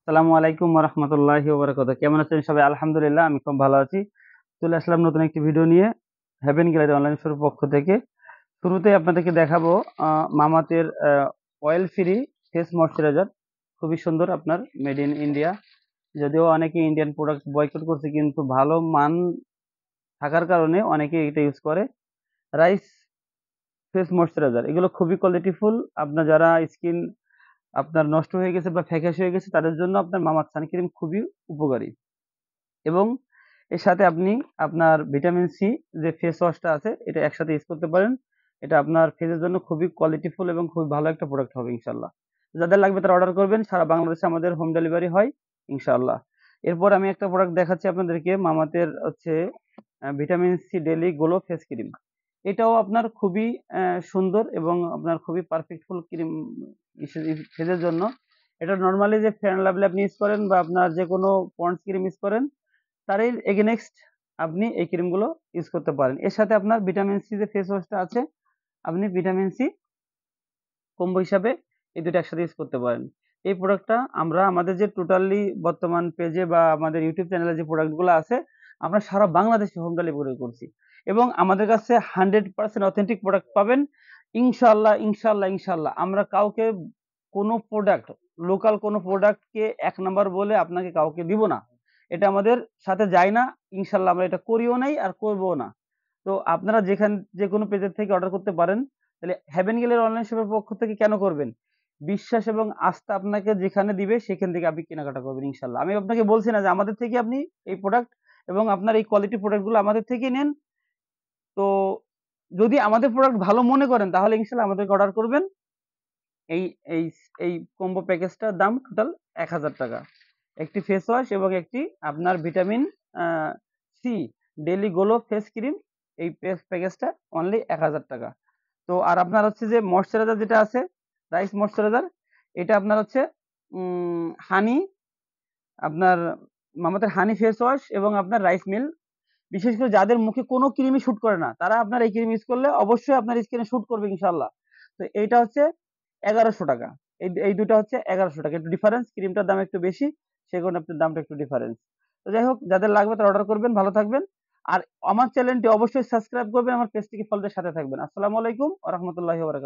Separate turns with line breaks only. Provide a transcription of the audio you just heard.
আসসালামু আলাইকুম ওয়া রাহমাতুল্লাহি ওয়া বারাকাতুহু। কেমন আছেন সবাই? আলহামদুলিল্লাহ আমি খুব ভালো আছি। চলে আসলাম নতুন একটি ভিডিও নিয়ে হেভেন গ্যালারি অনলাইন শোরুম পক্ষ থেকে। শুরুতেই আপনাদেরকে দেখাবো মামাতের অয়েল ফ্রি ফেস ময়েশ্চারাইজার। খুবই সুন্দর, আপনার মেড ইন ইন্ডিয়া। যদিও অনেকে ইন্ডিয়ান প্রোডাক্ট বয়কট করছে, কিন্তু ভালো মান থাকার কারণে অনেকে এটা ইউজ করে। রাইস ফেস ময়েশ্চারাইজার এগুলো খুবই কোয়ালিটিফুল। আপনার যারা স্কিন আপনার নষ্ট হয়ে গেছে বা ফ্যাকাশে হয়ে গেছে তাদের জন্য আপনার মামাআর্থ সানক্রিম খুবই উপকারী। এবং এর সাথে আপনি আপনার ভিটামিন সি যে ফেস ওয়াশটা আছে এটা একসাথে ইউজ করতে পারেন। এটা আপনার ফেসের জন্য খুবই কোয়ালিটিফুল এবং খুবই ভালো একটা প্রোডাক্ট হবে ইনশাআল্লাহ। যাদের লাগবে তারা অর্ডার করবেন। সারা বাংলাদেশে আমাদের হোম ডেলিভারি হয় ইনশাআল্লাহ। এরপর আমি একটা প্রোডাক্ট দেখাচ্ছি আপনাদেরকে, মামাতের হচ্ছে vitamin C daily glow face cream. এটাও আপনার খুবই সুন্দর এবং আপনার খুবই পারফেক্টফুল ক্রিম ফেসের জন্য। এটা নরমালি যে ফেয়ার লাভলি আপনি ইউজ করেন বা আপনার যে কোনো পন্ডস ক্রিম ইউজ করেন তারই এগেইনস্ট আপনি এই ক্রিমগুলো ইউজ করতে পারেন। এর সাথে আপনার ভিটামিন সি যে ফেস ওয়াশটা আছে, আপনি ভিটামিন সি কম্বো হিসাবে এই ২ টা একসাথে ইউজ করতে পারেন। এই প্রোডাক্টটা আমরা আমাদের যে টোটালি বর্তমান পেজে বা আমাদের ইউটিউব চ্যানেলে যে প্রোডাক্টগুলো আছে, আমরা সারা বাংলাদেশে হোম ডেলিভারি করছি। এবং আমাদের কাছে 100% অথেন্টিক প্রোডাক্ট পাবেন। ইনশাআল্লাহ, ইনশাআল্লাহ, ইনশাআল্লাহ। আমরা কাউকে কোনো প্রোডাক্ট, লোকাল কোনো প্রোডাক্টকে ১ নাম্বার বলে আপনাকে কাউকে দিব না। এটা আমাদের সাথে যায় না। ইনশাআল্লাহ আমরা এটা করিও নাই আর করবও না। তো আপনারা যেকোনো পেজের থেকে অর্ডার করতে পারেন। তাহলে হেভেন গেলের অনলাইন শপের পক্ষ থেকে কেন করবেন? বিশ্বাস এবং আস্থা আপনাকে যেখানে দিবে সেখান থেকে আপনি কেনাকাটা করবেন ইনশাআল্লাহ। আমি আপনাকে বলছি না যে আমাদের থেকে আপনি এই প্রোডাক্ট এবং আপনার এই কোয়ালিটি প্রোডাক্ট গুলো আমাদের থেকেই নেন। তো যদি আমাদের প্রোডাক্ট ভালো মনে করেন তাহলে ইনশাআল্লাহ আমাদেরকে অর্ডার করবেন। এই এই এই কম্বো প্যাকেজটার দাম টোটাল ৳১,০০০। একটি ফেস ওয়াশ এবং একটি আপনার ভিটামিন আ C daily glow face cream. এই প্যাকেজটা অনলি ৳১,০০০। তো আর আপনার হচ্ছে যে ময়েশ্চারাইজার যেটা আছে, রাইস ময়েশ্চারাইজার, এটা আপনার হচ্ছে হানি, আপনার মামাতের হানি ফেস ওয়াশ এবং আপনার রাইস মিল। বিশেষ করে যাদের মুখে কোনো ক্রিমই শুট করে না, তারা আপনার এই ক্রিম ইউজ করলে অবশ্যই আপনার স্কিনে শুট করবে ইনশাআল্লাহ। তো এইটা হচ্ছে ৳১১০০। এই ২ টা হচ্ছে ৳১১০০। একটু ডিফারেন্স, ক্রিমটার দাম একটু বেশি, সে কারণে আপনার দামটা একটু ডিফারেন্স। তো যাই হোক, যাদের লাগবে তারা অর্ডার করবেন। ভালো থাকবেন। আর আমার চ্যানেলটি অবশ্যই সাবস্ক্রাইব করবেন, আমার পেজটিকে ফলো দিয়ে সাথে থাকবেন। আসসালামু আলাইকুম ওয়া রাহমাতুল্লাহি ওয়া বারাকাতুহু।